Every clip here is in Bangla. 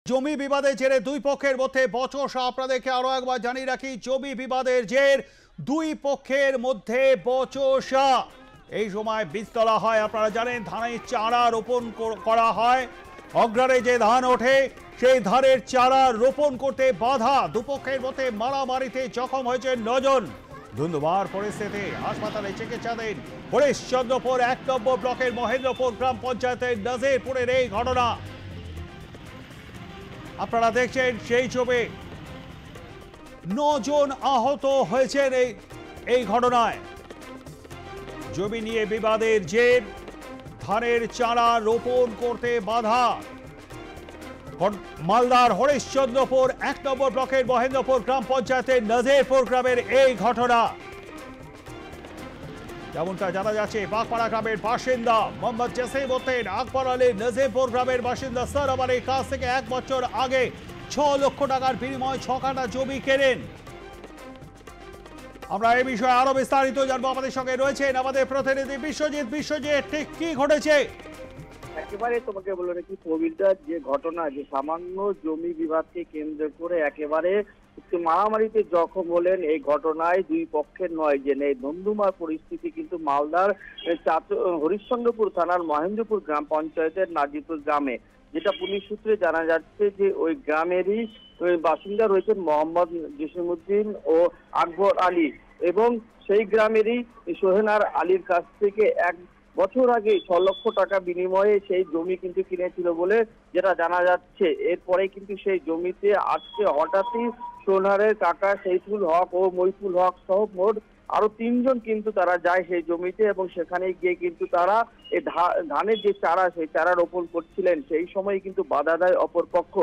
জমি বিবাদের জেরে দুই পক্ষের মধ্যে বচসা। আপনাদেরকে আরো একবার জানিয়ে রাখি, জমি বিবাদের জের দুই পক্ষের মধ্যে বচসা। এই সময় বীজ তোলা হয়। আপনারা জানেন ধানের চারা রোপণ করা হয়। অগ্রারে যে ধান ওঠে সেই ধানের চারা রোপণ করতে বাধা। দুপক্ষের মধ্যে মারামারিতে জখম হয়েছে 9 জন। ধুন্ধুমার পরিস্থিতি, হাসপাতালে চিকিৎসাধীন হরিশ্চন্দ্রপুর 1 নম্বর ব্লকের মহেন্দ্রপুর গ্রাম পঞ্চায়েতের নাজিরপুরের এই ঘটনা আপনারা দেখছেন। সেই ছবি, 9 জন আহত হয়েছেন এই ঘটনায়। জমি নিয়ে বিবাদের জের, ধানের চারা রোপণ করতে বাধা। মালদার হরিশ্চন্দ্রপুর 1 নম্বর ব্লকের মহেন্দ্রপুর গ্রাম পঞ্চায়েতের নাজিরপুর গ্রামের এই ঘটনা। যেমনটা জানা যাচ্ছে, বাগপাড়া গ্রামের বাসিন্দা মোহাম্মদ জসিম উদ্দিন আকবর আলীর নাজিরপুর গ্রামের বাসিন্দা। স্যার আমার এই কাজ থেকে 1 বছর আগে 6 লক্ষ টাকার বিনিময়ে 6 কাঠা জমি কেনেন। আমরা এই বিষয়ে আরো বিস্তারিত জানবো। আমাদের সঙ্গে রয়েছেন আমাদের প্রতিনিধি বিশ্বজিৎ। বিশ্বজিৎ, ঠিক কি ঘটেছে? একেবারে তোমাকে বলে রাখি প্রবীরদার, যে ঘটনা, যে সামান্য জমি বিবাদকে কেন্দ্র করে একেবারে মারামারিতে জখম হলেন, এই ঘটনায় দুই পক্ষের 9 জন। এই ধুন্ধুমার পরিস্থিতি কিন্তু মালদার হরিশ্চন্দ্রপুর থানার মহেন্দ্রপুর গ্রাম পঞ্চায়েতের নাজিরপুর গ্রামে। যেটা পুলিশ সূত্রে জানা যাচ্ছে যে ওই গ্রামেরই বাসিন্দা রয়েছেন মোহাম্মদ জসিম উদ্দিন ও আকবর আলী, এবং সেই গ্রামেরই সোহেনার আলীর কাছ থেকে 1 বছর আগে 6 লক্ষ টাকা বিনিময়ে সেই জমি কিন্তু কিনেছিল বলে যেটা জানা যাচ্ছে। এরপরে কিন্তু সেই জমিতে আজকে হঠাৎই সোহেনারের কাকা সেইফুল হক ও মইফুল হক সহ মোট আরো 3 জন কিন্তু তারা যায় সেই জমিতে, এবং সেখানে গিয়ে কিন্তু তারা এই ধানের যে চারা, সেই চারা রোপণ করছিলেন। সেই সময় কিন্তু বাধা দেয় অপর পক্ষ।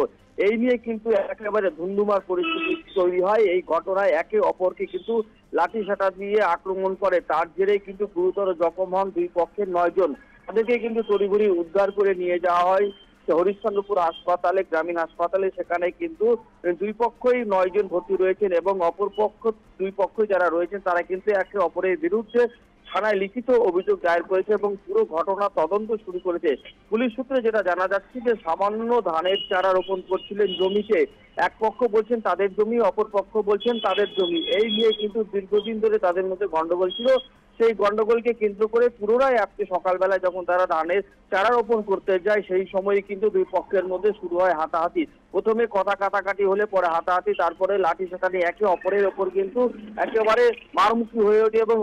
এই নিয়ে কিন্তু একেবারে ধুন্ধুমার পরিস্থিতি তৈরি হয়। এই ঘটনায় একে অপরকে কিন্তু লাঠি সাঁটা দিয়ে আক্রমণ করে। তার জেরে কিন্তু গুরুতর জখম হন দুই পক্ষের 9 জন। তাদেরকে কিন্তু তড়িঘড়ি উদ্ধার করে নিয়ে যাওয়া হয় হরিশ্চন্দ্রপুর হাসপাতালে, গ্রামীণ হাসপাতালে। সেখানে কিন্তু দুই পক্ষই 9 জন ভর্তি রয়েছেন, এবং অপর পক্ষ দুই পক্ষই যারা রয়েছেন তারা কিন্তু একে অপরের বিরুদ্ধে থানায় লিখিত অভিযোগ দায়ের করেছে এবং পুরো ঘটনা তদন্ত শুরু করেছে। পুলিশ সূত্রে যেটা জানা যাচ্ছে যে সামান্য ধানের চারা রোপণ করছিলেন জমিতে। এক পক্ষ বলছেন তাদের জমি, অপর পক্ষ বলছেন তাদের জমি। এই নিয়ে কিন্তু দীর্ঘদিন ধরে তাদের মধ্যে গন্ডগোল ছিল। সেই গন্ডগোলকে কেন্দ্র করে পুনরায় আজকে সকালবেলায় যখন তারা ধানের চারা রোপণ করতে যায়, সেই সময় কিন্তু দুই পক্ষের মধ্যে শুরু হয় হাতাহাতি। প্রথমে কথা কাটাকাটি হলে পরে হাতাহাতি, তারপরে লাঠি সাঁটা নিয়ে একে অপরের ওপর কিন্তু একেবারে মারমুখী হয়ে ওঠে, এবং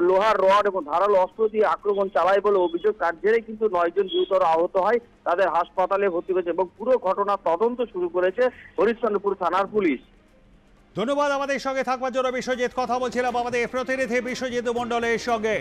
লোহার রড এবং ধারালো অস্ত্র দিয়ে আক্রমণ চালায় বলে অভিযোগ। তার জেরে কিন্তু 9 জন গুরুতর আহত হয়, তাদের হাসপাতালে ভর্তি হয়েছে, এবং পুরো ঘটনা তদন্ত শুরু করেছে হরিশ্চন্দ্রপুর থানার পুলিশ। ধন্যবাদ আমাদের সঙ্গে থাকবার জন্য বিশ্বজিৎ। কথা বলছিলাম আমাদের প্রতিনিধি বিশ্বজিৎ মণ্ডলের সঙ্গে।